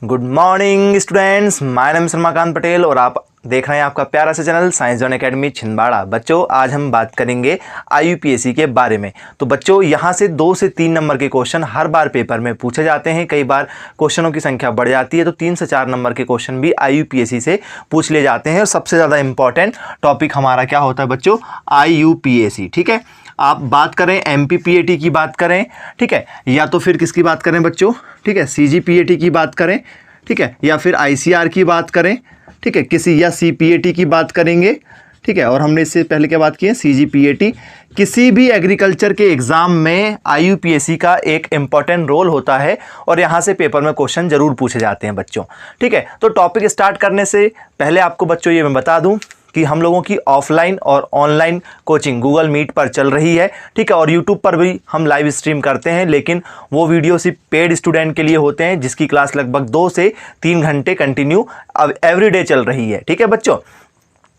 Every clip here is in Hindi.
Good morning students, my name Ramakant Patel और आप देख रहे हैं आपका प्यारा सा channel science zone academy Chhindwara. बच्चों, आज हम बात करेंगे IUPAC के बारे में। तो बच्चों, यहाँ से 2 से 3 नंबर के क्वेश्चन हर बार पेपर में पूछे जाते हैं। कई बार क्वेश्चनों की संख्या बढ़ जाती है तो 3 से 4 नंबर के क्वेश्चन भी IUPAC से पूछ लिए जाते हैं। और सबसे ज़्यादा इंपॉर्टेंट टॉपिक हमारा क्या होता है बच्चों? IUPAC। ठीक है, आप बात करें MPPAT की बात करें, ठीक है, या तो फिर किसकी बात करें बच्चों? ठीक है, CGPAT की बात करें, ठीक है, या फिर ICR की बात करें, ठीक है, किसी या CPAT की बात करेंगे, ठीक है। और हमने इससे पहले क्या बात की है? CGPAT। किसी भी एग्रीकल्चर के एग्जाम में IUPAC का एक इंपॉर्टेंट रोल होता है और यहाँ से पेपर में क्वेश्चन जरूर पूछे जाते हैं बच्चों। ठीक है, तो टॉपिक स्टार्ट करने से पहले आपको बच्चों ये मैं बता दूं कि हम लोगों की ऑफलाइन और ऑनलाइन कोचिंग गूगल मीट पर चल रही है। ठीक है, और यूट्यूब पर भी हम लाइव स्ट्रीम करते हैं, लेकिन वो वीडियो सिर्फ पेड स्टूडेंट के लिए होते हैं जिसकी क्लास लगभग 2 से 3 घंटे कंटिन्यू अब एवरीडे चल रही है। ठीक है बच्चों,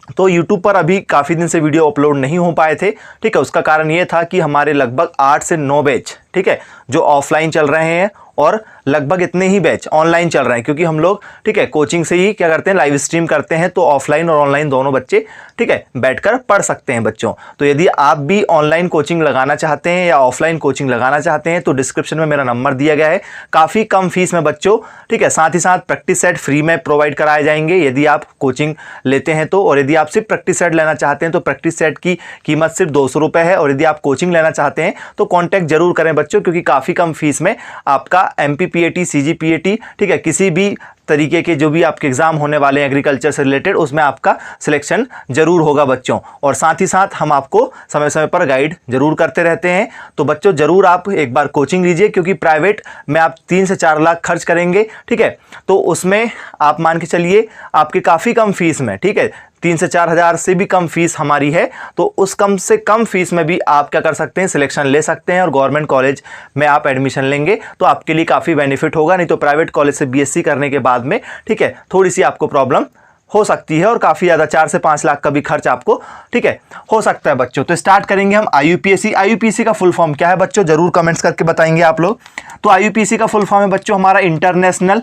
तो YouTube पर अभी काफ़ी दिन से वीडियो अपलोड नहीं हो पाए थे। ठीक है, उसका कारण ये था कि हमारे लगभग 8 से 9 बैच, ठीक है, जो ऑफलाइन चल रहे हैं और लगभग इतने ही बैच ऑनलाइन चल रहे हैं, क्योंकि हम लोग, ठीक है, कोचिंग से ही क्या करते हैं, लाइव स्ट्रीम करते हैं। तो ऑफलाइन और ऑनलाइन दोनों बच्चे, ठीक है, बैठकर पढ़ सकते हैं बच्चों। तो यदि आप भी ऑनलाइन कोचिंग लगाना चाहते हैं या ऑफलाइन कोचिंग लगाना चाहते हैं तो डिस्क्रिप्शन में मेरा नंबर दिया गया है। काफ़ी कम फीस में बच्चों, ठीक है, साथ ही साथ प्रैक्टिस सेट फ्री में प्रोवाइड कराए जाएंगे यदि आप कोचिंग लेते हैं तो। और यदि आप सिर्फ प्रैक्टिस सेट लेना चाहते हैं तो प्रैक्टिस सेट की कीमत सिर्फ 200 रुपये है। और यदि आप कोचिंग लेना चाहते हैं तो कॉन्टैक्ट जरूर करें बच्चों, क्योंकि काफ़ी कम फीस में आपका MPPAT, CGPAT, ठीक है, किसी भी तरीके के जो भी आपके एग्जाम होने वाले हैं एग्रीकल्चर से रिलेटेड, उसमें आपका सिलेक्शन जरूर होगा बच्चों। और साथ ही साथ हम आपको समय समय पर गाइड जरूर करते रहते हैं। तो बच्चों, जरूर आप एक बार कोचिंग लीजिए, क्योंकि प्राइवेट में आप 3 से 4 लाख खर्च करेंगे, ठीक है, तो उसमें आप मान के चलिए आपके काफ़ी कम फीस में, ठीक है, 3 से 4 हज़ार से भी कम फीस हमारी है। तो उस कम से कम फीस में भी आप क्या कर सकते हैं, सिलेक्शन ले सकते हैं और गवर्नमेंट कॉलेज में आप एडमिशन लेंगे तो आपके लिए काफ़ी बेनिफिट होगा। नहीं तो प्राइवेट कॉलेज से BSc करने के बाद में, ठीक है, थोड़ी सी आपको प्रॉब्लम हो सकती है और काफ़ी ज़्यादा 4 से 5 लाख का भी खर्च आपको, ठीक है, हो सकता है बच्चों। तो स्टार्ट करेंगे हम IUPAC का फुल फॉर्म क्या है बच्चों? जरूर कमेंट्स करके बताएंगे आप लोग। तो IUPAC का फुल फॉर्म है बच्चों हमारा इंटरनेशनल।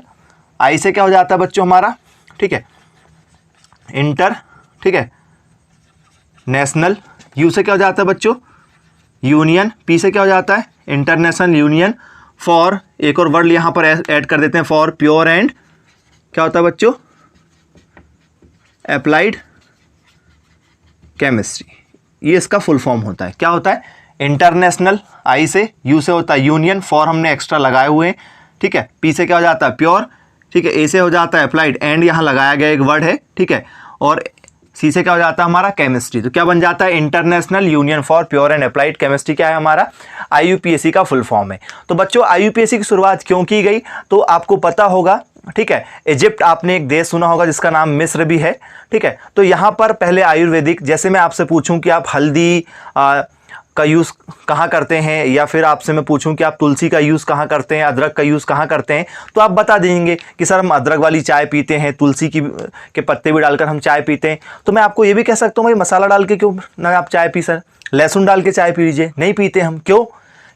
आई से क्या हो जाता है बच्चों हमारा? ठीक है, इंटर, ठीक है, नेशनल। यू से क्या हो जाता है बच्चों? यूनियन। पी से क्या हो जाता है? इंटरनेशनल यूनियन फॉर, एक और वर्ड यहां पर ऐड कर देते हैं, फॉर प्योर एंड क्या होता है बच्चों? Applied chemistry. ये इसका फुल फॉर्म होता है। क्या होता है? इंटरनेशनल आई से, यू से होता है यूनियन, फॉर हमने एक्स्ट्रा लगाए हुए हैं, ठीक है, पी से क्या हो जाता है? प्योर, ठीक है, ए से हो जाता है अप्लाइड, एंड यहां लगाया गया एक वर्ड है, ठीक है, और सी से क्या हो जाता है हमारा? केमिस्ट्री। तो क्या बन जाता है? International union for pure and applied chemistry क्या है हमारा? IUPAC का फुल फॉर्म है। तो बच्चों, IUPAC की शुरुआत क्यों की गई? तो आपको पता होगा, ठीक है, इजिप्ट आपने एक देश सुना होगा जिसका नाम मिस्र भी है, ठीक है। तो यहाँ पर पहले आयुर्वेदिक, जैसे मैं आपसे पूछूं कि आप हल्दी का यूज़ कहाँ करते हैं, या फिर आपसे मैं पूछूं कि आप तुलसी का यूज़ कहाँ करते हैं, अदरक का यूज़ कहाँ करते हैं, तो आप बता देंगे कि सर हम अदरक वाली चाय पीते हैं, तुलसी के पत्ते भी डालकर हम चाय पीते हैं। तो मैं आपको ये भी कह सकता हूँ भाई मसाला डाल के क्यों ना आप चाय पी, सर लहसुन डाल के चाय पी लीजिए। नहीं पीते हम, क्यों?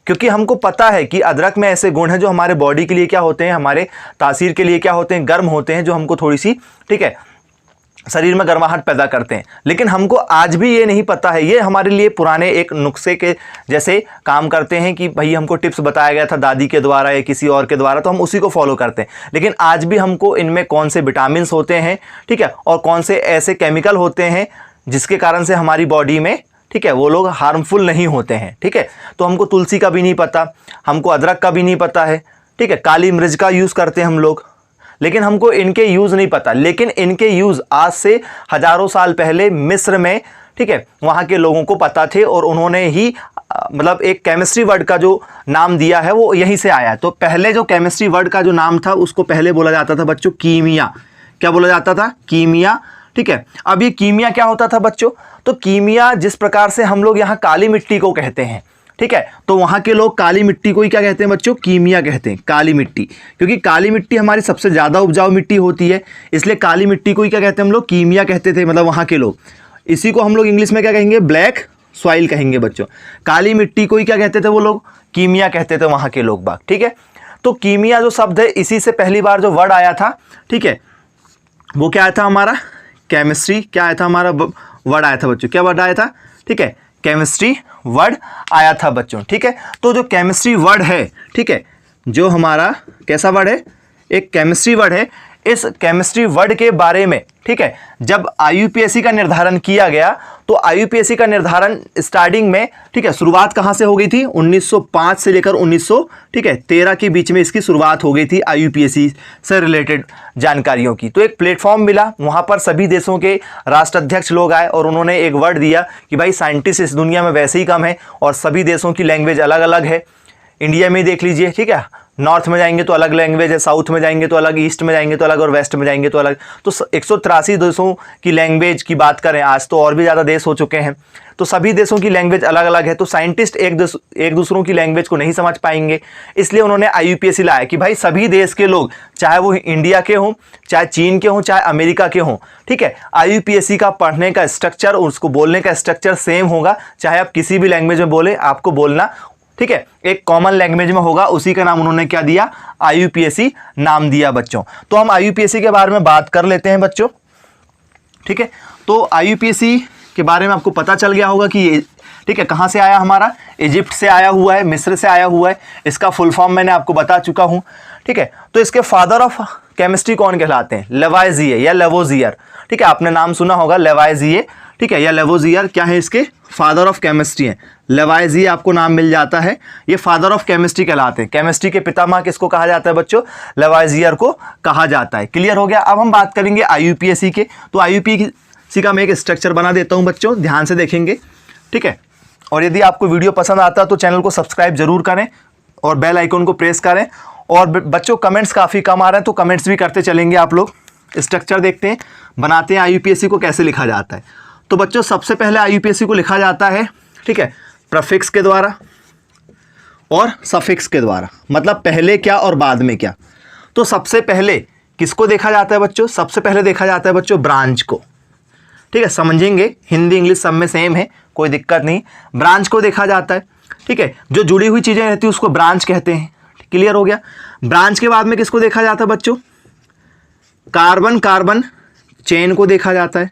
क्योंकि हमको पता है कि अदरक में ऐसे गुण हैं जो हमारे बॉडी के लिए क्या होते हैं, हमारे तासीर के लिए क्या होते हैं, गर्म होते हैं, जो हमको थोड़ी सी, ठीक है, शरीर में गर्माहट पैदा करते हैं। लेकिन हमको आज भी ये नहीं पता है, ये हमारे लिए पुराने एक नुस्खे के जैसे काम करते हैं कि भाई हमको टिप्स बताया गया था दादी के द्वारा या किसी और के द्वारा, तो हम उसी को फॉलो करते हैं। लेकिन आज भी हमको इनमें कौन से विटामिन्स होते हैं, ठीक है, और कौन से ऐसे केमिकल होते हैं जिसके कारण से हमारी बॉडी में, ठीक है, वो लोग हार्मफुल नहीं होते हैं, ठीक है। तो हमको तुलसी का भी नहीं पता, हमको अदरक का भी नहीं पता है, ठीक है, काली मिर्च का यूज़ करते हैं हम लोग, लेकिन हमको इनके यूज़ नहीं पता। लेकिन इनके यूज़ आज से हज़ारों साल पहले मिस्र में, ठीक है, वहाँ के लोगों को पता थे और उन्होंने ही मतलब एक केमिस्ट्री वर्ड का जो नाम दिया है वो यहीं से आया है। तो पहले जो केमिस्ट्री वर्ड का जो नाम था उसको पहले बोला जाता था बच्चों कीमिया। क्या बोला जाता था? कीमिया, ठीक है। अब ये कीमिया क्या होता था बच्चों? तो कीमिया जिस प्रकार से हम लोग यहाँ काली मिट्टी को कहते हैं, ठीक है, तो वहाँ के लोग काली मिट्टी को ही क्या कहते हैं बच्चों? कीमिया कहते हैं, काली मिट्टी। क्योंकि काली मिट्टी हमारी सबसे ज़्यादा उपजाऊ मिट्टी होती है, इसलिए काली मिट्टी को ही क्या कहते हैं हम लोग? कीमिया कहते थे, मतलब वहाँ के लोग। इसी को हम लोग इंग्लिश में क्या कहेंगे? ब्लैक सॉइल कहेंगे बच्चों। काली मिट्टी को ही क्या कहते थे वो लोग? कीमिया कहते थे वहाँ के लोग बाग, ठीक है। तो कीमिया जो शब्द है इसी से पहली बार जो वर्ड आया था, ठीक है, वो क्या आया था हमारा, केमिस्ट्री। क्या आया था हमारा वर्ड आया था बच्चों, क्या वर्ड आया था, ठीक है, केमिस्ट्री वर्ड आया था बच्चों, ठीक है। तो जो केमिस्ट्री वर्ड है, ठीक है, जो हमारा कैसा वर्ड है, एक केमिस्ट्री वर्ड है। इस केमिस्ट्री वर्ड के बारे में, ठीक है, जब आईयूपीएससी का निर्धारण किया गया तो आईयूपीएससी का निर्धारण स्टार्टिंग में, ठीक है, शुरुआत कहाँ से हो गई थी, 1905 से लेकर 1913 के बीच में इसकी शुरुआत हो गई थी आईयूपीएससी से रिलेटेड जानकारियों की। तो एक प्लेटफॉर्म मिला, वहाँ पर सभी देशों के राष्ट्राध्यक्ष लोग आए और उन्होंने एक वर्ड दिया कि भाई साइंटिस्ट इस दुनिया में वैसे ही कम है और सभी देशों की लैंग्वेज अलग अलग है। इंडिया में देख लीजिए, ठीक है, नॉर्थ में जाएंगे तो अलग लैंग्वेज है, साउथ में जाएंगे तो अलग, ईस्ट में जाएंगे तो अलग और वेस्ट में जाएंगे तो अलग। तो 183 देशों की लैंग्वेज की बात करें, आज तो और भी ज़्यादा देश हो चुके हैं, तो सभी देशों की लैंग्वेज अलग अलग है। तो साइंटिस्ट एक दूसरों की लैंग्वेज को नहीं समझ पाएंगे, इसलिए उन्होंने आईयूपीएससी लाया कि भाई सभी देश के लोग, चाहे वो इंडिया के हों, चाहे चीन के हों, चाहे अमेरिका के हों, ठीक है, आईयूपीएससी का पढ़ने का स्ट्रक्चर और उसको बोलने का स्ट्रक्चर सेम होगा। चाहे आप किसी भी लैंग्वेज में बोले, आपको बोलना, ठीक है, एक कॉमन लैंग्वेज में होगा। उसी का नाम उन्होंने क्या दिया, आईयूपीएससी नाम दिया बच्चों। तो हम आईयूपीएससी के बारे में बात कर लेते हैं बच्चों, ठीक है। तो आईयूपीएससी के बारे में आपको पता चल गया होगा कि ये, ठीक है, कहाँ से आया, हमारा इजिप्ट से आया हुआ है, मिस्र से आया हुआ है। इसका फुल फॉर्म मैंने आपको बता चुका हूँ, ठीक है। तो इसके फादर ऑफ केमिस्ट्री कौन कहलाते हैं, लेवाइजिए या लेवोजियर, ठीक है, आपने नाम सुना होगा लेवाइजिए, ठीक है, या लेवोजियर क्या है, इसके फादर ऑफ केमिस्ट्री है। लेवाइजिए आपको नाम मिल जाता है, ये फादर ऑफ केमिस्ट्री कहलाते हैं। केमिस्ट्री के पितामह किसको कहा जाता है बच्चों, लेवाइजियर को कहा जाता है। क्लियर हो गया। अब हम बात करेंगे आईयूपीएससी के। तो आईयूपीएससी का मैं एक स्ट्रक्चर बना देता हूं बच्चों, ध्यान से देखेंगे, ठीक है। और यदि आपको वीडियो पसंद आता है तो चैनल को सब्सक्राइब जरूर करें और बेल आइकन को प्रेस करें। और बच्चों कमेंट्स काफ़ी कम आ रहे हैं तो कमेंट्स भी करते चलेंगे आप लोग। स्ट्रक्चर देखते हैं, बनाते हैं आईयूपीएससी को कैसे लिखा जाता है। तो बच्चों सबसे पहले आईयूपीएससी को लिखा जाता है, ठीक है, प्रीफिक्स के द्वारा और सफिक्स के द्वारा, मतलब पहले क्या और बाद में क्या। तो सबसे पहले किसको देखा जाता है बच्चों, सबसे पहले देखा जाता है बच्चों ब्रांच को, ठीक है, समझेंगे, हिंदी इंग्लिश सब में सेम है, कोई दिक्कत नहीं। ब्रांच को देखा जाता है, ठीक है, जो जुड़ी हुई चीज़ें रहती है उसको ब्रांच कहते हैं। क्लियर हो गया। ब्रांच के बाद में किसको देखा जाता है बच्चों, कार्बन कार्बन चेन को देखा जाता है।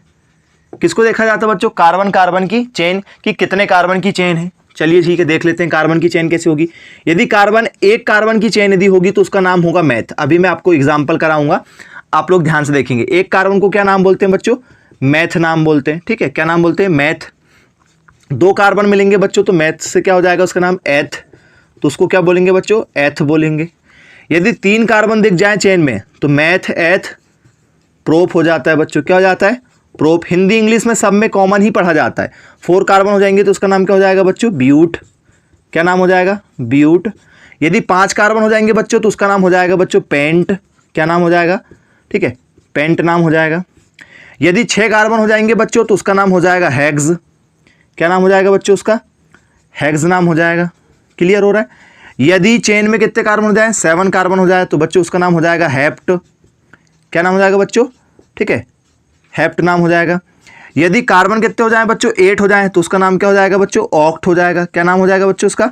किसको देखा जाता है बच्चों, कार्बन कार्बन की चेन की, कितने कार्बन की चेन है। चलिए ठीक है, देख लेते हैं कार्बन की चेन कैसे होगी। यदि कार्बन एक कार्बन की चेन यदि होगी तो उसका नाम होगा मैथ। अभी मैं आपको एग्जांपल कराऊंगा, आप लोग ध्यान से देखेंगे। एक कार्बन को क्या नाम बोलते हैं बच्चों, मैथ नाम बोलते हैं, ठीक है, क्या नाम बोलते हैं, मैथ। दो कार्बन मिलेंगे बच्चों तो मैथ से क्या हो जाएगा, उसका नाम एथ, तो उसको क्या बोलेंगे बच्चों, एथ बोलेंगे। यदि तीन कार्बन दिख जाए चेन में तो मैथ एथ प्रोप हो जाता है बच्चों, क्या हो जाता है, प्रोप। हिंदी इंग्लिश में सब में कॉमन ही पढ़ा जाता है। 4 कार्बन हो जाएंगे तो उसका नाम क्या हो जाएगा बच्चों, ब्यूट। क्या नाम हो जाएगा, ब्यूट। यदि 5 कार्बन हो जाएंगे बच्चों तो उसका नाम हो जाएगा बच्चों पेंट। क्या नाम हो जाएगा, ठीक है, पेंट नाम हो जाएगा। यदि 6 कार्बन हो जाएंगे बच्चों तो उसका नाम हो जाएगा हेक्स। क्या नाम हो जाएगा बच्चों उसका, हेक्स नाम हो जाएगा। क्लियर हो रहा है। यदि चेन में कितने कार्बन हो जाए, 7 कार्बन हो जाए तो बच्चों उसका नाम हो जाएगा हेप्ट। क्या नाम हो जाएगा बच्चों, ठीक है, हेप्ट नाम हो जाएगा। यदि कार्बन कितने हो जाए बच्चों, 8 हो जाए तो उसका नाम क्या हो जाएगा बच्चों, ऑक्ट हो जाएगा। क्या नाम हो जाएगा बच्चों उसका,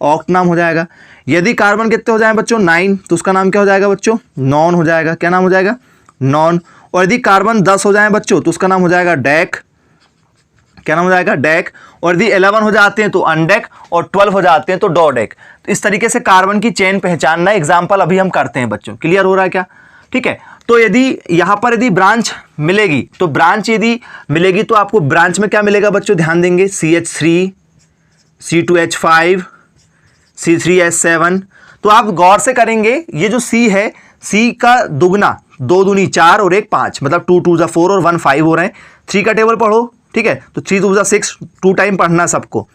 ऑक्ट नाम हो जाएगा। यदि कार्बन कितने हो जाए बच्चों, 9 तो उसका नाम क्या हो जाएगा बच्चों, नॉन हो जाएगा। क्या नाम हो जाएगा, नॉन। और यदि कार्बन 10 हो जाए बच्चों तो उसका नाम हो जाएगा डेक। क्या नाम हो जाएगा, डेक। और यदि 11 हो जाते हैं तो अनडेक और 12 हो जाते हैं तो डोडेक। तो इस तरीके से कार्बन की चेन पहचानना एग्जाम्पल अभी हम करते हैं बच्चों। क्लियर हो रहा है क्या, ठीक है। तो यदि यहाँ पर यदि ब्रांच मिलेगी तो ब्रांच यदि मिलेगी तो आपको ब्रांच में क्या मिलेगा बच्चों, ध्यान देंगे, CH3 C2H5 C3H7। तो आप गौर से करेंगे, ये जो C है, C का दुगना, 2 दूनी 4 और 1 5, मतलब 2 2 4 और 1 5 हो रहे हैं। 3 का टेबल पढ़ो, ठीक है, तो 3 2 6, 2 टाइम पढ़ना सबको।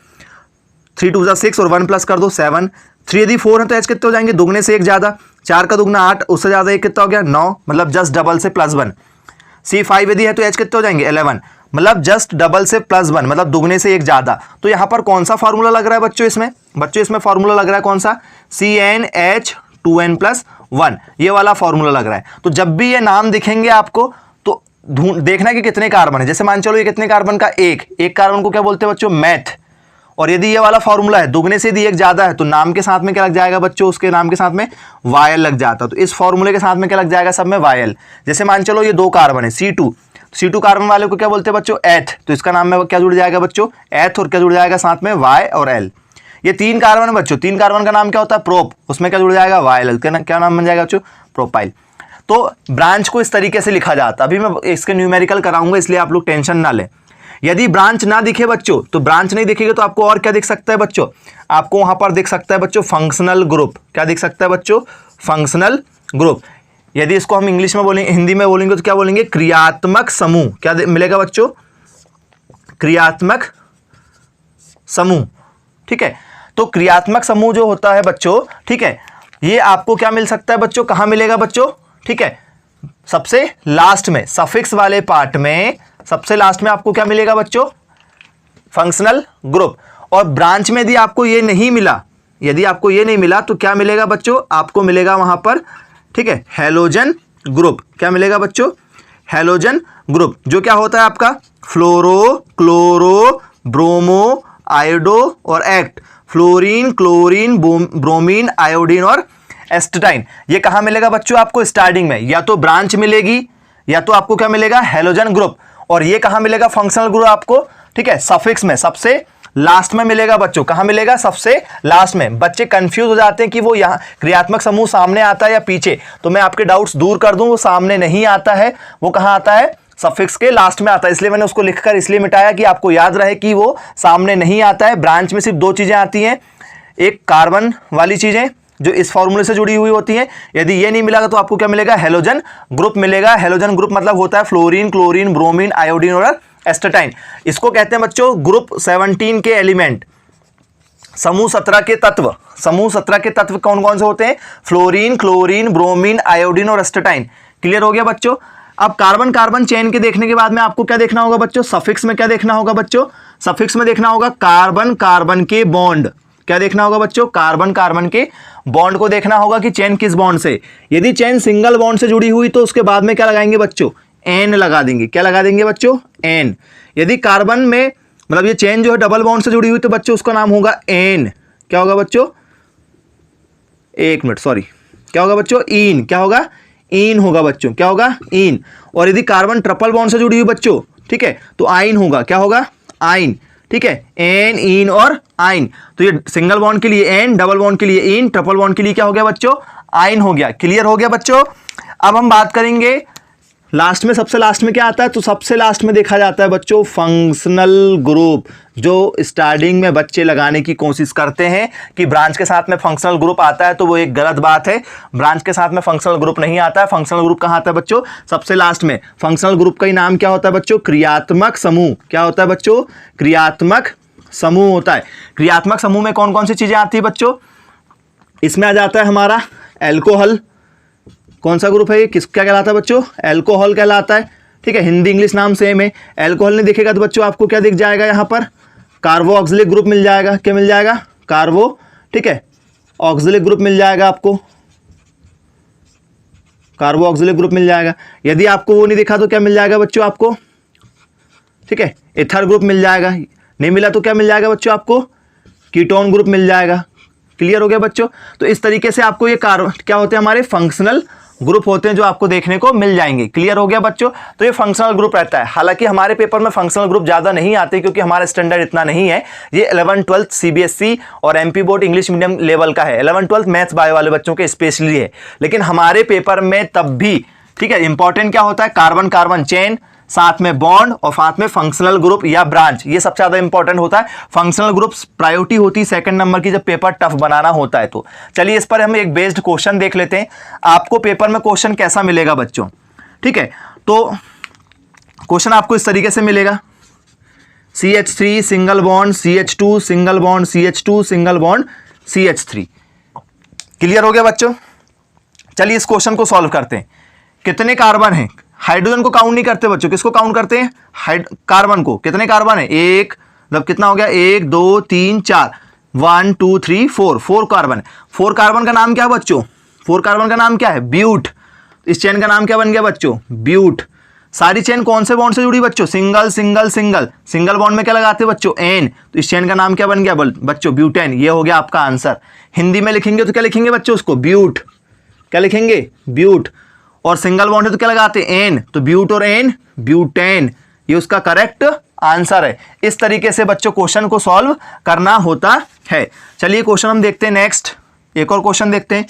3 2 6 और 1 प्लस कर दो 7। 3 यदि 4 है तो एच कितने हो जाएंगे, दुगने से 1 ज़्यादा। 4 का दुगना 8, उससे ज़्यादा 1 कितना हो गया, 9, मतलब जस्ट डबल से +1। C5 यदि है तो एच कितने हो जाएंगे, 11, मतलब जस्ट डबल से +1, मतलब दुगने से 1 ज़्यादा। तो यहाँ पर कौन सा फार्मूला लग रहा है बच्चों, इसमें बच्चों इसमें फार्मूला लग रहा है कौन सा, CnH2n+1, ये वाला फार्मूला लग रहा है। तो जब भी ये नाम दिखेंगे आपको तो देखना कि कितने कार्बन है। जैसे मान चलो ये कितने कार्बन का, एक कार्बन को क्या बोलते हैं बच्चों, मैथ। और यदि ये वाला फॉर्मूला है दुगने से यदि एक ज्यादा है तो नाम के साथ में क्या लग जाएगा बच्चों, उसके नाम के साथ में वायल लग जाता है। तो इस फॉर्मूले के साथ में क्या लग जाएगा सब में वायल। जैसे मान चलो ये 2 कार्बन है C2 कार्बन वाले को क्या बोलते हैं बच्चों, एथ, तो इसका नाम में क्या जुड़ जाएगा बच्चों, एथ, और क्या जुड़ जाएगा साथ में Y और L। ये 3 कार्बन है बच्चों, 3 कार्बन का नाम क्या होता है, प्रोप, उसमें क्या जुड़ जाएगा वायल, क्या नाम बन जाएगा बच्चों, प्रोपाइल। तो ब्रांच को इस तरीके से लिखा जाता है। अभी मैं इसके न्यूमेरिकल कराऊंगा, इसलिए आप लोग टेंशन ना लें। यदि ब्रांच ना दिखे बच्चों, तो ब्रांच नहीं दिखेगी तो आपको और क्या दिख सकता है बच्चों, आपको वहां पर दिख सकता है बच्चों फंक्शनल ग्रुप। क्या दिख सकता है बच्चों, फंक्शनल ग्रुप। यदि इसको हम इंग्लिश में बोलेंगे, हिंदी में बोलेंगे तो क्या बोलेंगे, क्रियात्मक समूह। क्या मिलेगा बच्चों, क्रियात्मक समूह। ठीक है, तो क्रियात्मक समूह जो होता है बच्चों, ठीक है, ये आपको क्या मिल सकता है बच्चों, कहां मिलेगा बच्चों, ठीक है, सबसे लास्ट में, सफिक्स वाले पार्ट में सबसे लास्ट में आपको क्या मिलेगा बच्चों, फंक्शनल ग्रुप। और ब्रांच में यदि आपको ये नहीं मिला, यदि आपको ये नहीं मिला तो क्या मिलेगा बच्चों, आपको मिलेगा वहां पर, ठीक है, हैलोजन ग्रुप। क्या मिलेगा बच्चों, हैलोजन ग्रुप, जो क्या होता है आपका फ्लोरो, क्लोरो, ब्रोमो, आयोडो और act, fluorine, chlorine, bromine, iodine और एस्टेटाइन। ये कहां मिलेगा बच्चों आपको, स्टार्टिंग में, या तो ब्रांच मिलेगी या तो आपको क्या मिलेगा, हैलोजन ग्रुप। और ये कहां मिलेगा फंक्शनल ग्रुप आपको, ठीक है, सफिक्स में, सबसे लास्ट में मिलेगा बच्चों। कहां मिलेगा, सबसे लास्ट में। बच्चे कंफ्यूज हो जाते हैं कि वो यहाँ क्रियात्मक समूह सामने आता है या पीछे, तो मैं आपके डाउट्स दूर कर दूं, वो सामने नहीं आता है, वो कहां आता है, सफिक्स के लास्ट में आता है। इसलिए मैंने उसको लिखकर इसलिए मिटाया कि आपको याद रहे कि वो सामने नहीं आता है। ब्रांच में सिर्फ 2 चीजें आती हैं, एक कार्बन वाली चीजें जो इस फॉर्मूले से जुड़ी हुई होती हैं। यदि ये नहीं मिलेगा तो आपको क्या मिलेगा, हैलोजन ग्रुप मिलेगा। हैलोजन ग्रुप मतलब होता है फ्लोरीन, क्लोरीन, ब्रोमीन, आयोडीन और एस्टेटाइन। इसको कहते हैं बच्चों ग्रुप 17 के एलिमेंट, समूह 17 के तत्व। समूह 17 के तत्व कौन कौन से होते हैं, फ्लोरीन, क्लोरीन, ब्रोमीन, आयोडीन और एस्टेटाइन। क्लियर हो गया बच्चों। अब कार्बन कार्बन चेन के देखने के बाद में आपको क्या देखना होगा बच्चों, सफिक्स में क्या देखना होगा बच्चों, सफिक्स में देखना होगा कार्बन कार्बन के बॉन्ड। क्या देखना होगा बच्चों, कार्बन कार्बन के बॉन्ड को देखना होगा कि चेन किस बॉन्ड से। यदि चेन सिंगल बॉन्ड से जुड़ी हुई तो उसके बाद में क्या लगाएंगे बच्चों, एन लगा देंगे। क्या लगा देंगे बच्चों, एन। यदि कार्बन में मतलब ये चेन जो है डबल बॉन्ड से जुड़ी हुई तो बच्चों उसका नाम होगा एन। क्या होगा बच्चों, एक मिनट सॉरी, क्या होगा बच्चों, इन। क्या होगा, इन होगा बच्चों, क्या होगा, इन। और यदि कार्बन ट्रिपल बॉन्ड से जुड़ी हुई बच्चों, ठीक है, तो आइन होगा। क्या होगा, आइन। ठीक है, एन, इन और आइन। तो ये सिंगल बॉन्ड के लिए एन, डबल बॉन्ड के लिए इन, ट्रिपल बॉन्ड के लिए क्या हो गया बच्चों, आइन हो गया। क्लियर हो गया बच्चों। अब हम बात करेंगे लास्ट में, सबसे लास्ट में क्या आता है, तो सबसे लास्ट में देखा जाता है बच्चों फंक्शनल ग्रुप, जो स्टार्टिंग में बच्चे लगाने की कोशिश करते हैं कि ब्रांच के साथ में फंक्शनल ग्रुप आता है, तो वो एक गलत बात है। ब्रांच के साथ में फंक्शनल ग्रुप नहीं आता है। फंक्शनल ग्रुप कहाँ आता है बच्चों, सबसे लास्ट में। फंक्शनल ग्रुप का ही नाम क्या होता है बच्चों, क्रियात्मक समूह। क्या होता है बच्चों, क्रियात्मक समूह होता है। क्रियात्मक समूह में कौन कौन सी चीजें आती है बच्चों, इसमें आ जाता है हमारा एल्कोहल। कौन सा ग्रुप है ये, किस क्या कहलाता है बच्चों, एल्कोहल कहलाता है। ठीक है, हिंदी इंग्लिश नाम सेम है। एल्कोहल नहीं दिखेगा तो बच्चों आपको क्या दिख जाएगा, यहाँ पर कार्बो ऑक्सिलिक ग्रुप मिल जाएगा। क्या मिल जाएगा, कार्बो, ठीक है, ऑक्सिलिक ग्रुप मिल जाएगा आपको, कार्बो ऑक्सिलिक ग्रुप मिल जाएगा। यदि आपको वो नहीं दिखा तो क्या मिल जाएगा बच्चों आपको, ठीक है, एथर ग्रुप मिल जाएगा। नहीं मिला तो क्या मिल जाएगा बच्चों आपको, कीटोन ग्रुप मिल जाएगा। क्लियर हो गया बच्चों। तो इस तरीके से आपको ये क्या होते हैं, हमारे फंक्शनल ग्रुप होते हैं जो आपको देखने को मिल जाएंगे। क्लियर हो गया बच्चों। तो ये फंक्शनल ग्रुप रहता है। हालांकि हमारे पेपर में फंक्शनल ग्रुप ज्यादा नहीं आते क्योंकि हमारा स्टैंडर्ड इतना नहीं है। ये 11th 12th सीबीएसई और MP board English medium level का है। 11th 12th मैथ्स बायो वाले बच्चों के स्पेशली है। लेकिन हमारे पेपर में तब भी, ठीक है, इंपॉर्टेंट क्या होता है, कार्बन कार्बन चेन, साथ में बॉन्ड और साथ में फंक्शनल ग्रुप या ब्रांच, ये सबसे ज्यादा इंपॉर्टेंट होता है। फंक्शनल ग्रुप प्रायोरिटी होती है 2nd नंबर की जब पेपर टफ बनाना होता है। तो चलिए इस पर हम एक बेस्ड क्वेश्चन देख लेते हैं। आपको पेपर में क्वेश्चन कैसा मिलेगा बच्चों, ठीक है, तो क्वेश्चन आपको इस तरीके से मिलेगा, CH3 single bond CH2 single bond CH2 single bond CH3। Clear हो गया बच्चों। चलिए इस क्वेश्चन को सॉल्व करते हैं। कितने कार्बन हैं, हाइड्रोजन को काउंट नहीं करते बच्चों, किसको काउंट करते हैं, कार्बन को। कितने कार्बन है, एक, मतलब कितना हो गया, 1 2 3 4, 1 2 3 4, 4 कार्बन। 4 कार्बन का नाम क्या है बच्चों, 4 कार्बन का नाम क्या है, ब्यूट। इस चेन का नाम क्या बन गया बच्चों, ब्यूट। सारी चेन कौन से बॉन्ड से जुड़ी बच्चों, single single single, single bond में क्या लगाते हैं बच्चों, एन, तो इस चेन का नाम क्या बन गया बच्चों, ब्यूटेन। ये हो गया आपका आंसर। हिंदी में लिखेंगे तो क्या लिखेंगे बच्चों उसको, ब्यूट, क्या लिखेंगे, ब्यूट। और सिंगल बॉन्ड है तो क्या लगाते हैं, एन, तो ब्यूट और एन, ब्यूटेन, ये उसका करेक्ट आंसर है। इस तरीके से बच्चों क्वेश्चन को सॉल्व करना होता है। चलिए क्वेश्चन हम देखते हैं नेक्स्ट, एक और क्वेश्चन देखते हैं।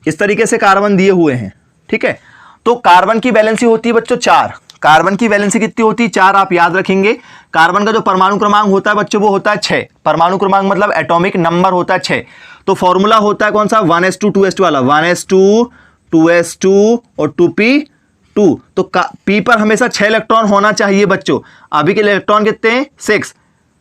इस तरीके से कार्बन दिए हुए हैं, ठीक है। तो कार्बन की वैलेंसी होती है बच्चों 4। कार्बन की वैलेंसी कितनी होती है, 4, आप याद रखेंगे। कार्बन का जो परमाणु क्रमांक होता है बच्चों वो होता है 6। परमाणु क्रमांक मतलब एटॉमिक नंबर होता है 6। तो फॉर्मूला होता है कौन सा, 1s2 2s2 वाला, 1s2 2s2 और 2p2। तो p पर हमेशा 6 इलेक्ट्रॉन होना चाहिए बच्चों। अभी के इलेक्ट्रॉन कितने हैं, 6,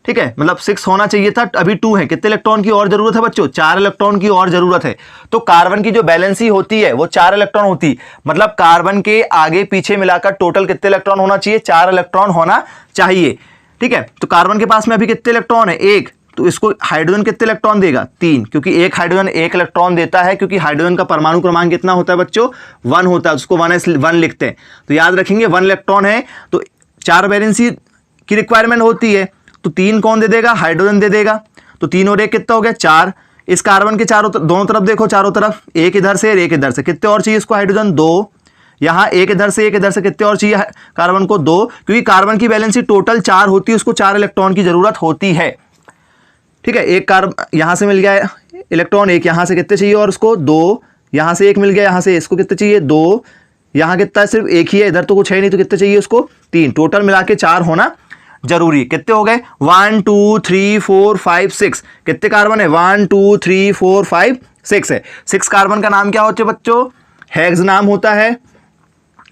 ठीक है, मतलब 6 होना चाहिए था, अभी 2 है। कितने इलेक्ट्रॉन की और जरूरत है बच्चों, 4 इलेक्ट्रॉन की और जरूरत है। तो कार्बन की जो बैलेंसी होती है वो 4 इलेक्ट्रॉन होती, मतलब कार्बन के आगे पीछे मिलाकर टोटल कितने इलेक्ट्रॉन होना चाहिए, 4 इलेक्ट्रॉन होना चाहिए, ठीक है। तो कार्बन के पास में अभी कितने इलेक्ट्रॉन है, 1, तो इसको हाइड्रोजन कितने इलेक्ट्रॉन देगा, 3, क्योंकि एक हाइड्रोजन 1 इलेक्ट्रॉन देता है, क्योंकि हाइड्रोजन का परमाणु क्रमांक कितना होता है बच्चों, 1 होता है, उसको 1s1 लिखते हैं। तो याद रखेंगे 1 इलेक्ट्रॉन है तो 4 वैलेंसी की रिक्वायरमेंट होती है, तो 3 कौन दे देगा, हाइड्रोजन दे देगा। तो 3 और 1 कितना हो गया, 4। इस कार्बन के दोनों तरफ देखो, चारों तरफ, एक इधर से और एक इधर से, कितने और चाहिए इसको हाइड्रोजन, 2। यहाँ एक इधर से एक इधर से, कितने और चाहिए कार्बन को, 2, क्योंकि कार्बन की वैलेंसी टोटल 4 होती है, उसको 4 इलेक्ट्रॉन की जरूरत होती है, ठीक है। एक कार्बन यहाँ से मिल गया इलेक्ट्रॉन, एक यहाँ से, कितने चाहिए और उसको, 2। यहाँ से एक मिल गया, यहाँ से इसको कितने चाहिए, 2। यहाँ कितना है, सिर्फ एक ही है, इधर तो कुछ है नहीं, तो कितने चाहिए उसको, 3। टोटल मिला के 4 होना जरूरी। कितने हो गए, 1 2 3 4 5 6, कितने कार्बन है, 1 2 3 4 5 6 है। 6 कार्बन का नाम क्या होता है बच्चों, हेक्स नाम होता है।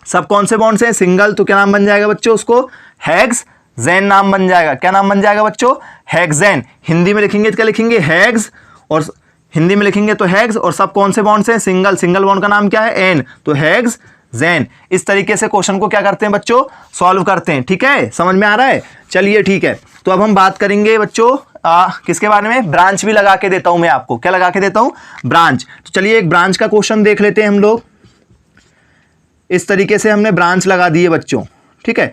सब कौन से बॉन्ड से, सिंगल, तो क्या नाम बन जाएगा बच्चों उसको, हेक्सेन नाम बन जाएगा। क्या नाम बन जाएगा बच्चों, हेक्सेन। हिंदी में लिखेंगे तो क्या लिखेंगे, हेक्स, और हिंदी में लिखेंगे तो हेक्स, और सब कौन से बॉन्ड से, सिंगल, सिंगल बॉन्ड का नाम क्या है, एन, तो हेक्सेन। इस तरीके से क्वेश्चन को क्या करते हैं बच्चों, सॉल्व करते हैं, ठीक है, समझ में आ रहा है। चलिए ठीक है, तो अब हम बात करेंगे बच्चों किसके बारे में, ब्रांच भी लगा के देता हूं मैं आपको, क्या लगा के देता हूं, ब्रांच। तो चलिए एक ब्रांच का क्वेश्चन देख लेते हैं हम लोग। इस तरीके से हमने ब्रांच लगा दिए बच्चों, ठीक है,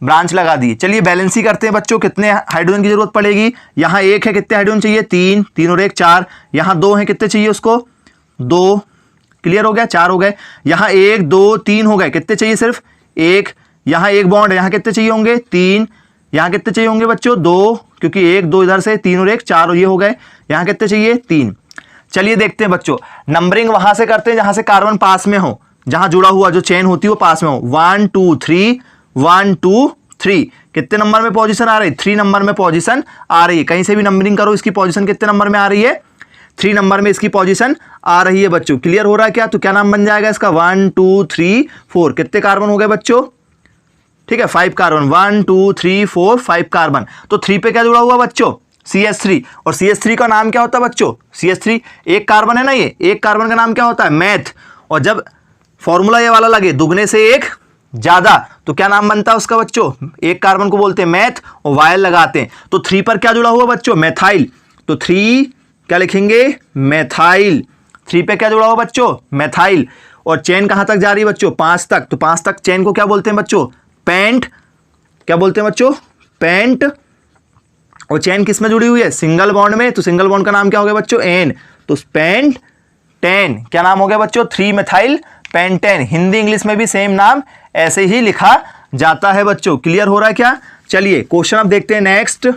ब्रांच लगा दी। चलिए बैलेंसी करते हैं बच्चों, कितने हाइड्रोजन की जरूरत पड़ेगी, यहाँ 1 है, कितने हाइड्रोजन चाहिए, 3, 3 और 1 4। यहाँ 2 है, कितने चाहिए उसको, 2, क्लियर हो गया, 4 हो गए। यहाँ 1 2 3 हो गए, कितने चाहिए, सिर्फ 1। यहाँ एक बॉन्ड है, यहाँ कितने चाहिए होंगे, 3। यहाँ कितने चाहिए होंगे बच्चों, 2, क्योंकि 1 2 इधर से, 3 और 1 4, और ये हो गए। यहाँ कितने चाहिए, 3। चलिए देखते हैं बच्चों, नंबरिंग वहां से करते हैं जहां से कार्बन पास में हो, जहां जुड़ा हुआ जो चेन होती है वो पास में हो। 1 2 3 1 2 3, कितने नंबर में पोजीशन आ रही है, 3 नंबर में पोजीशन आ रही है। कहीं से भी नंबरिंग करो, इसकी पोजीशन कितने नंबर में आ रही है, 3 नंबर में इसकी पोजीशन आ रही है बच्चों। क्लियर हो रहा है क्या, तो क्या नाम बन जाएगा इसका, 1 2 3 4, कितने कार्बन हो गए बच्चों, ठीक है, 5 कार्बन, 1 2 3 4 5 कार्बन। तो 3 पे क्या जुड़ा हुआ बच्चों, CH3, और CH3 का नाम क्या होता है बच्चों, CH3 एक कार्बन है ना, ये एक कार्बन का नाम क्या होता है, मैथ। और जब फॉर्मूला ये वाला लगे, दुगने से एक ज्यादा, तो क्या नाम बनता है उसका बच्चों, एक कार्बन को बोलते हैं मैथ, और वायल लगाते हैं। तो 3 पर क्या जुड़ा हुआ बच्चों, मैथाइल, तो 3 क्या लिखेंगे, मैथाइल। 3 पे क्या जुड़ा हुआ बच्चों, मैथाइल। और चेन कहां तक जा रही है बच्चों, 5 तक, तो 5 तक चेन को क्या बोलते हैं बच्चों, पेंट। क्या बोलते हैं बच्चों, पेंट। और चेन किस में जुड़ी हुई है, सिंगल बॉन्ड में, तो सिंगल बॉन्ड का नाम क्या हो गया बच्चों, एन, तो पेंट 10। क्या नाम हो गया बच्चों, 3 मेथाइल पेंटेन। हिंदी इंग्लिश में भी सेम नाम ऐसे ही लिखा जाता है बच्चों। क्लियर हो रहा है क्या। चलिए क्वेश्चन अब देखते हैं नेक्स्ट,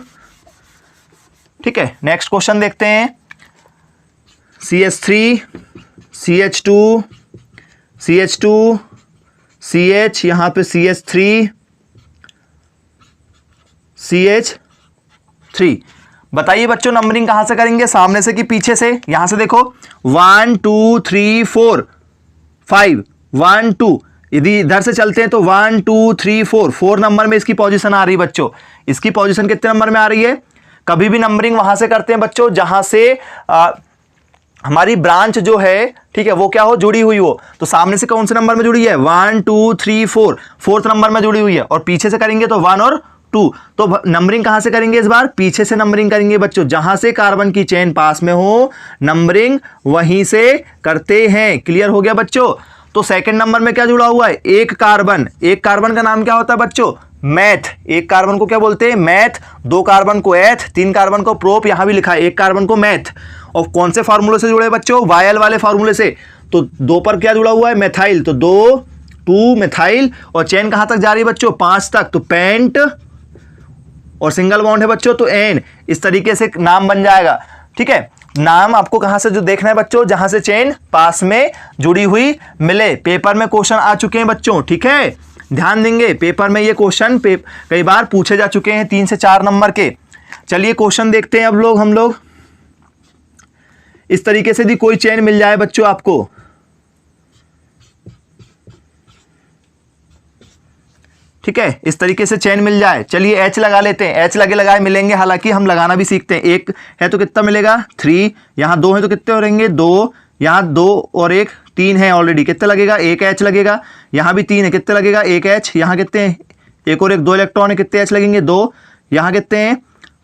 ठीक है, नेक्स्ट क्वेश्चन देखते हैं। CH3 CH2 CH2 CH, यहां पे CH3 CH3। बताइए बच्चों नंबरिंग कहां से करेंगे, सामने से कि पीछे से। यहां से देखो 1 2 3 4 5 1 2, यदि इधर से चलते हैं तो 1 2 3 4 नंबर में इसकी पोजीशन आ रही है बच्चों। इसकी पोजीशन कितने नंबर में आ रही है, कभी भी नंबरिंग वहां से करते हैं बच्चों जहां से हमारी ब्रांच जो है, ठीक है, वो क्या हो, जुड़ी हुई हो। तो सामने से कौन से नंबर में जुड़ी है, 1 2 3 4, 4th नंबर में जुड़ी हुई है। और पीछे से करेंगे तो 1 और 2। तो नंबरिंग कहां से करेंगे, इस बार पीछे से नंबरिंग करेंगे बच्चों। जहां से कार्बन की चेन पास में हो, नंबरिंग वहीं से करते हैं। क्लियर हो गया बच्चों। तो सेकंड नंबर में क्या जुड़ा हुआ है, एक कार्बन। एक कार्बन का नाम क्या होता है बच्चों, मैथ। एक कार्बन को क्या बोलते हैं, मैथ। दो कार्बन को एथ, तीन कार्बन को प्रोप, यहां भी लिखा है एक कार्बन को मैथ। और कौन से फार्मूले से जुड़े बच्चों, वायल वाले फार्मूले से। तो दो पर क्या जुड़ा हुआ है, मेथाइल, तो 2 मेथाइल। और चेन कहां तक जा रही है बच्चों, 5 तक, तो पेंट। और सिंगल बॉन्ड है बच्चों तो एन। इस तरीके से नाम बन जाएगा। ठीक है, नाम आपको कहां से जो देखना है बच्चों, जहां से चेन पास में जुड़ी हुई मिले। पेपर में क्वेश्चन आ चुके हैं बच्चों, ठीक है, ध्यान देंगे। पेपर में ये क्वेश्चन कई बार पूछे जा चुके हैं, 3 से 4 नंबर के। चलिए क्वेश्चन देखते हैं अब हम लोग। इस तरीके से भी कोई चेन मिल जाए बच्चों आपको, ठीक है, इस तरीके से चेन मिल जाए। चलिए एच लगा लेते हैं, एच लगे लगाए मिलेंगे, हालांकि हम लगाना भी सीखते हैं। एक है तो कितना मिलेगा 3, यहां 2 है तो कितने हो रहेंगे 2, यहां 2 और 1 3 है ऑलरेडी, कितना लगेगा 1 एच लगेगा। यहां भी 3 है, कितना लगेगा 1 एच। यहां कितने हैं, एक और 1 2 इलेक्ट्रॉन है, कितने एच लगेंगे 2। यहां कितने हैं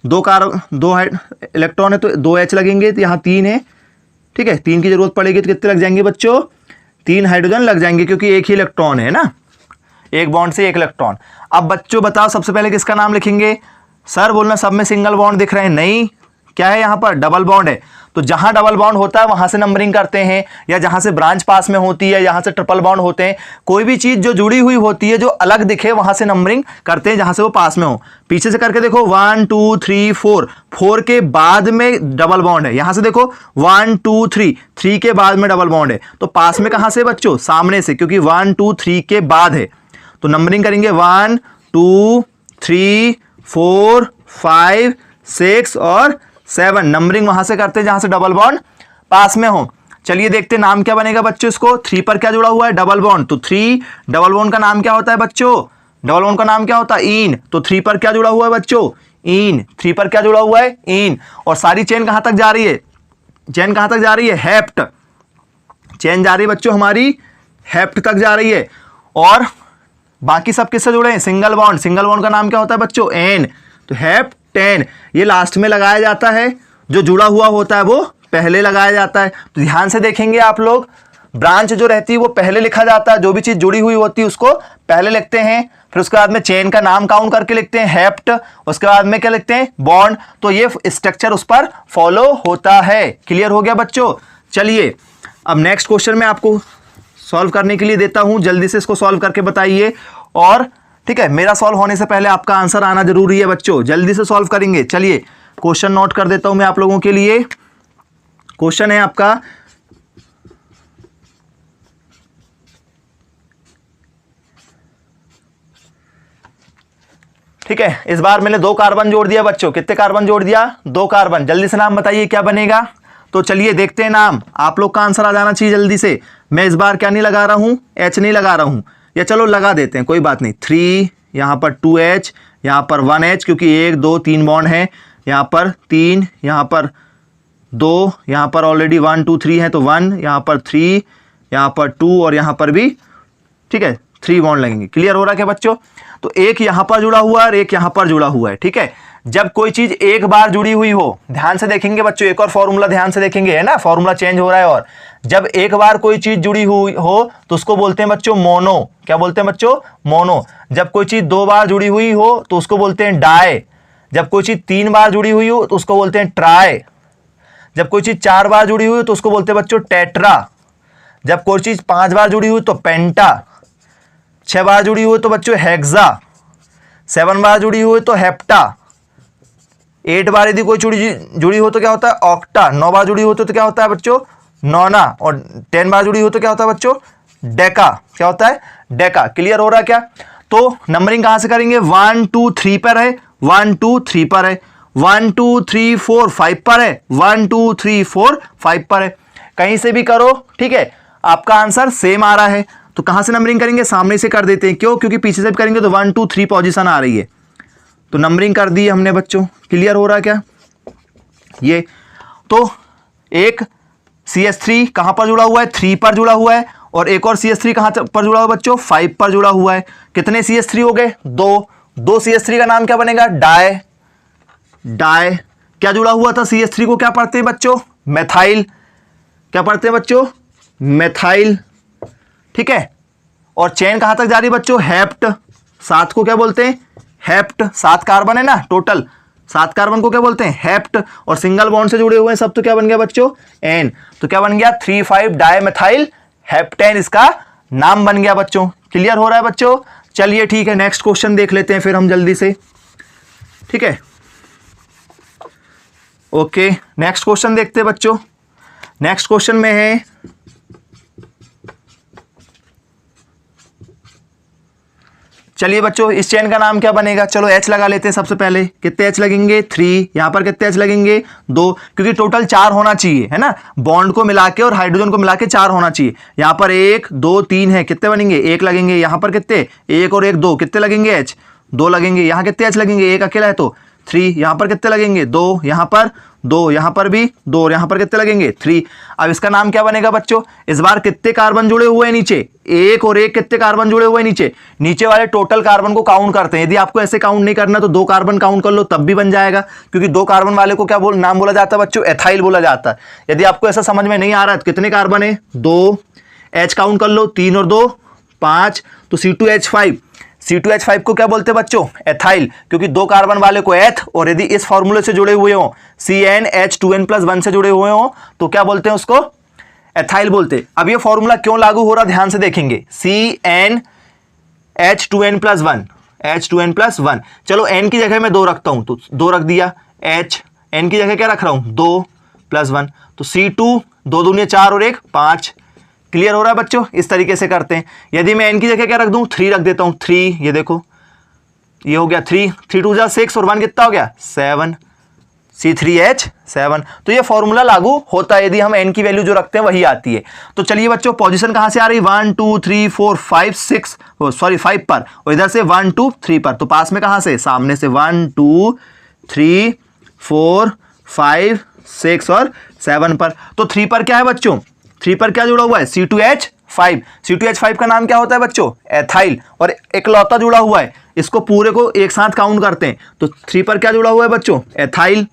2 इलेक्ट्रॉन है तो 2 एच लगेंगे। तो यहाँ 3 है, ठीक है, 3 की जरूरत पड़ेगी तो कितने लग जाएंगे बच्चों, 3 हाइड्रोजन लग जाएंगे, क्योंकि एक ही इलेक्ट्रॉन है ना, एक बॉन्ड से एक इलेक्ट्रॉन। अब बच्चों बताओ सबसे पहले किसका नाम लिखेंगे। सर बोलना सब में सिंगल बॉन्ड दिख रहे हैं, नहीं, क्या है यहाँ पर डबल बॉन्ड है। तो जहां डबल बॉन्ड होता है वहां से नंबरिंग करते हैं, या जहां से ब्रांच पास में होती है, यहां से ट्रिपल बॉन्ड होते हैं। कोई भी चीज जो जुड़ी हुई होती है, जो अलग दिखे, वहां से नंबरिंग करते हैं जहां से वो पास में हो। पीछे से करके देखो 1 2 3 4 के बाद में डबल बॉन्ड है। यहां से देखो 1 2 3 के बाद में डबल बॉन्ड है। तो पास में कहां से बच्चों, सामने से, क्योंकि 1 2 3 के बाद है। तो नंबरिंग करेंगे 1 2 3 4 5 6 और 7। नंबरिंग वहां से करते हैं जहां से डबल बॉन्ड पास में हो। चलिए देखते हैं नाम क्या बनेगा बच्चों इसको। 3 पर क्या जुड़ा हुआ है, डबल बॉन्ड। तो 3 डबल बॉन्ड का नाम क्या होता है बच्चों, डबल बॉन्ड का नाम क्या होता है, इन। तो 3 पर क्या जुड़ा हुआ है बच्चों, इन। 3 पर क्या जुड़ा हुआ है, इन। और सारी चेन कहां तक जा रही है, चेन कहां तक जा रही है, हेप्ट। चेन जा रही है बच्चों हमारी हेप्ट तक जा रही है। और बाकी सब किससे जुड़े हैं, सिंगल बॉन्ड। सिंगल बॉन्ड का नाम क्या होता है बच्चों, एन। तो हेप्टेन ये लास्ट में लगाया जाता है, जो जुड़ा हुआ होता है वो पहले लगाया जाता है। तो ध्यान से देखेंगे आप लोग, ब्रांच जो रहती है वो पहले लिखा जाता है, जो भी चीज जुड़ी हुई होती है उसको पहले लिखते हैं। फिर उसके बाद में चेन का नाम काउंट करके लिखते हैं हेप्ट, उसके बाद में क्या लिखते हैं, बॉन्ड। तो ये स्ट्रक्चर उस पर फॉलो होता है। क्लियर हो गया बच्चों। चलिए अब नेक्स्ट क्वेश्चन में आपको सॉल्व करने के लिए देता हूं, जल्दी से इसको सॉल्व करके बताइए। और ठीक है, मेरा सॉल्व होने से पहले आपका आंसर आना जरूरी है बच्चों, जल्दी से सॉल्व करेंगे। चलिए क्वेश्चन नोट कर देता हूं मैं आप लोगों के लिए। क्वेश्चन है आपका, ठीक है, इस बार मैंने 2 कार्बन जोड़ दिया बच्चों। कितने कार्बन जोड़ दिया, 2 कार्बन। जल्दी से नाम बताइए क्या बनेगा। तो चलिए देखते हैं नाम, आप लोग का आंसर आ जाना चाहिए जल्दी से। मैं इस बार क्या नहीं लगा रहा हूं, एच नहीं लगा रहा हूं, या चलो लगा देते हैं, कोई बात नहीं। 3, यहां पर 2H, यहां पर 1H, क्योंकि 1 2 3 बॉन्ड है। यहां पर 3, यहां पर 2, यहां पर ऑलरेडी 1 2 3 है तो 1, यहां पर 3, यहां पर 2 और यहां पर भी, ठीक है, 3 बॉन्ड लगेंगे। क्लियर हो रहा है क्या बच्चों। तो एक यहां पर जुड़ा हुआ है और एक यहां पर जुड़ा हुआ है। ठीक है, जब कोई चीज एक बार जुड़ी हुई हो, ध्यान से देखेंगे बच्चों, एक और फॉर्मूला ध्यान से देखेंगे, है ना, फॉर्मूला चेंज हो रहा है। और जब एक बार कोई चीज जुड़ी हुई हो तो उसको बोलते हैं बच्चों मोनो। क्या बोलते हैं बच्चों, मोनो। जब कोई चीज 2 बार जुड़ी हुई हो तो उसको बोलते हैं डाई। जब कोई चीज 3 बार जुड़ी हुई हो तो उसको बोलते हैं ट्राई। जब कोई चीज 4 बार जुड़ी हुई हो तो उसको बोलते हैं बच्चों टेट्रा। जब कोई चीज 5 बार जुड़ी हुई तो पेंटा। 6 बार जुड़ी हुई तो बच्चों हेक्सा। 7 बार जुड़ी हुई तो हेप्टा। 8 बार यदि कोई जुड़ी हो तो क्या होता है, ऑक्टा। 9 बार जुड़ी हो तो क्या होता है बच्चों, नोना। और 10 बार जुड़ी हो तो क्या होता है बच्चों, डेका। क्या होता है, डेका। क्लियर हो रहा है क्या। तो नंबरिंग कहां से करेंगे, 1 2 3 पर है, 1 2 3 पर है, 1 2 3 4 5 पर है, 1 2 3 4 5 पर है। कहीं से भी करो, ठीक है, आपका आंसर सेम आ रहा है। तो कहां से नंबरिंग करेंगे, सामने से कर देते हैं। क्यों, क्योंकि पीछे से भी करेंगे तो 1 2 3 पोजीशन आ रही है। तो नंबरिंग कर दी हमने बच्चों। क्लियर हो रहा है क्या। ये तो एक CH3 कहां पर जुड़ा हुआ है, 3 पर जुड़ा हुआ है। और एक और CH3 कहां पर जुड़ा हुआ है बच्चों, 5 पर जुड़ा हुआ है। कितने CH3 हो गए, 2 CH3 का नाम क्या बनेगा, डाई। डाई क्या जुड़ा हुआ था, CH3 को क्या पढ़ते हैं बच्चों, मेथाइल। क्या पढ़ते हैं बच्चों, मेथाइल। ठीक है। और चेन कहां तक जा रही है बच्चों, हेप्ट, 7 को क्या बोलते हैं, हेप्ट, 7 कार्बन है ना टोटल, 7 कार्बन को क्या बोलते हैं, हेप्ट। और सिंगल बॉन्ड से जुड़े हुए हैं सब, तो क्या बन गया बच्चों, एन। तो क्या बन गया, 3,5 डाइमेथाइल हेप्टेन इसका नाम बन गया बच्चों। क्लियर हो रहा है बच्चों। चलिए ठीक है, नेक्स्ट क्वेश्चन देख लेते हैं फिर हम जल्दी से, ठीक है। ओके, नेक्स्ट क्वेश्चन देखते हैं बच्चों। नेक्स्ट क्वेश्चन में है, चलिए बच्चों इस चेन का नाम क्या बनेगा, चलो H लगा लेते हैं सबसे पहले। कितने H लगेंगे, 3। यहां पर कितने H लगेंगे, 2, क्योंकि टोटल 4 होना चाहिए, है ना, बॉन्ड को मिला के और हाइड्रोजन को मिला के 4 होना चाहिए। यहां पर 1 2 3 है, कितने बनेंगे, 1 लगेंगे। यहां पर कितने, 1 और 1 2, कितने लगेंगे H, 2 लगेंगे। यहां कितने H लगेंगे, 1 अकेला है तो 3। यहां पर कितने लगेंगे, 2, यहां पर 2, यहां पर भी 2, और यहां पर कितने लगेंगे, 3। अब इसका नाम क्या बनेगा बच्चों, इस बार कितने कार्बन जुड़े हुए हैं नीचे, 1 और 1 कितने कार्बन जुड़े हुए हैं नीचे, नीचे वाले टोटल कार्बन को काउंट करते हैं। यदि आपको ऐसे काउंट नहीं करना तो 2 कार्बन काउंट कर लो तब भी बन जाएगा, क्योंकि 2 कार्बन वाले को क्या नाम बोला जाता है बच्चों, एथाइल बोला जाता है। यदि आपको ऐसा समझ में नहीं आ रहा है तो कितने कार्बन है, 2, H काउंट कर लो, 3 और 2 5, तो C2H5, C2H5 को क्या बोलते हैं बच्चों, एथाइल, क्योंकि 2 कार्बन वाले को एथ, और यदि इस फॉर्मूले से जुड़े हुए हो, CnH2n+1 से जुड़े हुए हो, तो क्या बोलते हैं उसको, एथाइल बोलते। अब ये फॉर्मूला क्यों लागू हो रहा ध्यान से देखेंगे, CnH2n+1, H2n+1, चलो n की जगह मैं 2 रखता हूं तो 2 रख दिया, H, n की जगह क्या रख रहा हूं, 2+1, तो C2, 2 दूनी 4 और 1 5। क्लियर हो रहा है बच्चों, इस तरीके से करते हैं। यदि मैं n की जगह क्या रख दूं, 3 रख देता हूं, 3, ये देखो ये हो गया 3, 3 2 6 और 1 कितना हो गया, 7, C3H7। तो ये फॉर्मूला लागू होता है, यदि हम n की वैल्यू जो रखते हैं वही आती है। तो चलिए बच्चों पोजीशन कहां से आ रही, 1 2 3 4 5 6, सॉरी 5 पर, और इधर से 1 2 3 पर, तो पास में कहां से, सामने से 1 2 3 4 5 6 और 7 पर। तो 3 पर क्या है बच्चों, 3 पर क्या जुड़ा हुआ है, C2H5। C2H5 का नाम क्या होता है बच्चों, एथाइल, और इकलौता जुड़ा हुआ है, इसको पूरे को एक साथ काउंट करते हैं। तो 3 पर क्या जुड़ा हुआ है बच्चों, एथाइल।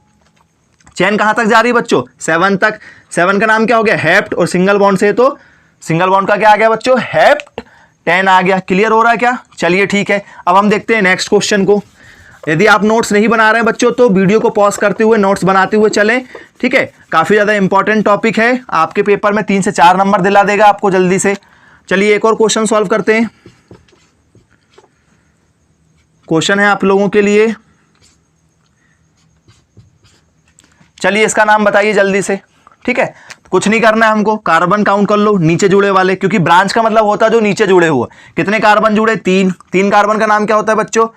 चेन कहां तक जा रही है बच्चों, 7 तक। 7 का नाम क्या हो गया, हेप्ट, और सिंगल बॉन्ड से तो सिंगल बॉन्ड का क्या आ गया बच्चों, हेप्ट 10 आ गया। क्लियर हो रहा है क्या, चलिए ठीक है। अब हम देखते हैं नेक्स्ट क्वेश्चन को। यदि आप नोट्स नहीं बना रहे हैं बच्चों तो वीडियो को पॉज करते हुए नोट्स बनाते हुए चलें, ठीक है। काफ़ी ज़्यादा इंपॉर्टेंट टॉपिक है, आपके पेपर में 3 से 4 नंबर दिला देगा आपको जल्दी से। चलिए एक और क्वेश्चन सॉल्व करते हैं। क्वेश्चन है आप लोगों के लिए, चलिए इसका नाम बताइए जल्दी से, ठीक है। कुछ नहीं करना है हमको, कार्बन काउंट कर लो नीचे जुड़े वाले, क्योंकि ब्रांच का मतलब होता है जो नीचे जुड़े हुए। कितने कार्बन जुड़े, 3। 3 कार्बन का नाम क्या होता है बच्चों,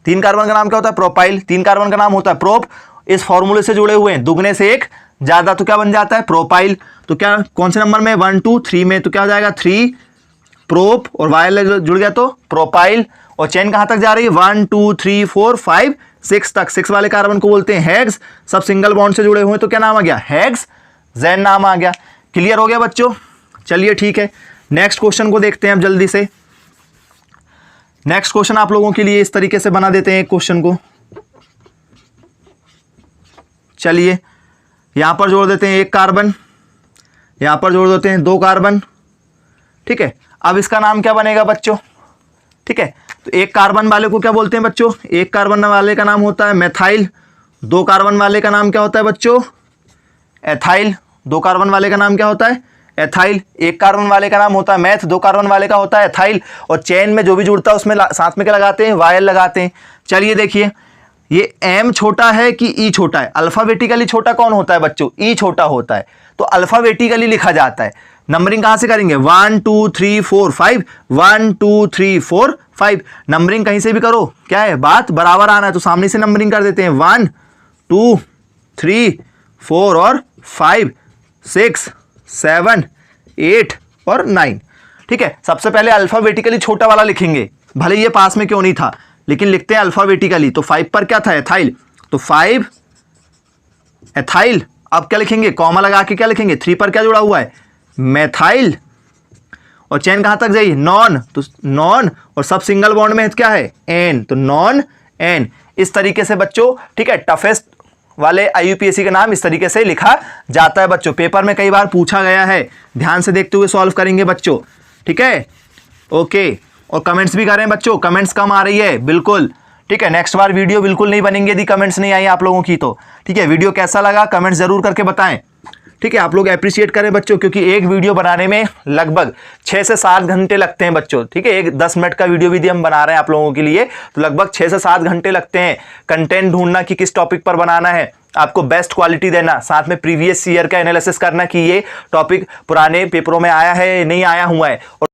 3 कार्बन का नाम क्या होता है, प्रोपाइल। 3 कार्बन का नाम होता है प्रोप। इस फॉर्मूले से जुड़े हुए हैं, दुगने से 1 ज्यादा तो क्या बन जाता है, प्रोपाइल। तो क्या कौन से नंबर में, 1 2 3 में, तो क्या हो जाएगा 3 प्रोप, और वायल जुड़ गया तो प्रोपाइल। और चेन कहां तक जा रही है, 1 2 3 4 5 6 तक। 6 वाले कार्बन को बोलते हैं हेक्स, सब सिंगल बॉन्ड से जुड़े हुए हैं, तो क्या नाम आ गया, हेक्स जेन नाम आ गया। क्लियर हो गया बच्चों, चलिए ठीक है। नेक्स्ट क्वेश्चन को देखते हैं अब जल्दी से। नेक्स्ट क्वेश्चन आप लोगों के लिए इस तरीके से बना देते हैं एक क्वेश्चन को। चलिए यहां पर जोड़ देते हैं 1 कार्बन, यहां पर जोड़ देते हैं 2 कार्बन, ठीक है। अब इसका नाम क्या बनेगा बच्चों, ठीक है। तो 1 कार्बन वाले को क्या बोलते हैं बच्चों, 1 कार्बन वाले का नाम होता है मेथाइल। 2 कार्बन वाले का नाम क्या होता है बच्चों, एथाइल। 2 कार्बन वाले का नाम क्या होता है, एथाइल। 1 कार्बन वाले का नाम होता है मेथ, 2 कार्बन वाले का होता है एथाइल। और चेन में जो भी जुड़ता है उसमें साथ में क्या लगाते हैं, वायल लगाते हैं। चलिए देखिए, ये M छोटा है कि E छोटा है, अल्फाबेटिकली छोटा कौन होता है बच्चों, E छोटा होता है, तो अल्फाबेटिकली लिखा जाता है। नंबरिंग कहां से करेंगे, 1 2 3 4 5, 1 2 3 4 5। नंबरिंग कहीं से भी करो, क्या है, बात बराबर आना है, तो सामने से नंबरिंग कर देते हैं, 1 2 3 4 और 5 6 7 8 और 9, ठीक है। सबसे पहले अल्फाबेटिकली छोटा वाला लिखेंगे, भले ये पास में क्यों नहीं था, लेकिन लिखते हैं अल्फाबेटिकली। तो 5 पर क्या था, एथाइल, तो 5 एथाइल। अब क्या लिखेंगे, कॉमा लगा के क्या लिखेंगे, 3 पर क्या जुड़ा हुआ है, मेथाइल। और चेन कहां तक जाइए, नॉन, तो नॉन, और सब सिंगल बॉन्ड में क्या है, एन, तो नॉन एन। इस तरीके से बच्चों, ठीक है, टफेस्ट वाले IUPAC का नाम इस तरीके से लिखा जाता है बच्चों। पेपर में कई बार पूछा गया है, ध्यान से देखते हुए सॉल्व करेंगे बच्चों, ठीक है। ओके, और कमेंट्स भी करें बच्चों, कमेंट्स कम आ रही है बिल्कुल, ठीक है। नेक्स्ट बार वीडियो बिल्कुल नहीं बनेंगे यदि कमेंट्स नहीं आई आप लोगों की तो, ठीक है। वीडियो कैसा लगा कमेंट्स जरूर करके बताएं, ठीक है। आप लोग अप्रिशिएट करें बच्चों, क्योंकि एक वीडियो बनाने में लगभग 6 से 7 घंटे लगते हैं बच्चों, ठीक है। एक 10 मिनट का वीडियो भी हम बना रहे हैं आप लोगों के लिए, तो लगभग 6 से 7 घंटे लगते हैं कंटेंट ढूंढना कि किस टॉपिक पर बनाना है, आपको बेस्ट क्वालिटी देना, साथ में प्रीवियस ईयर का एनालिसिस करना कि ये टॉपिक पुराने पेपरों में आया है नहीं आया हुआ है। और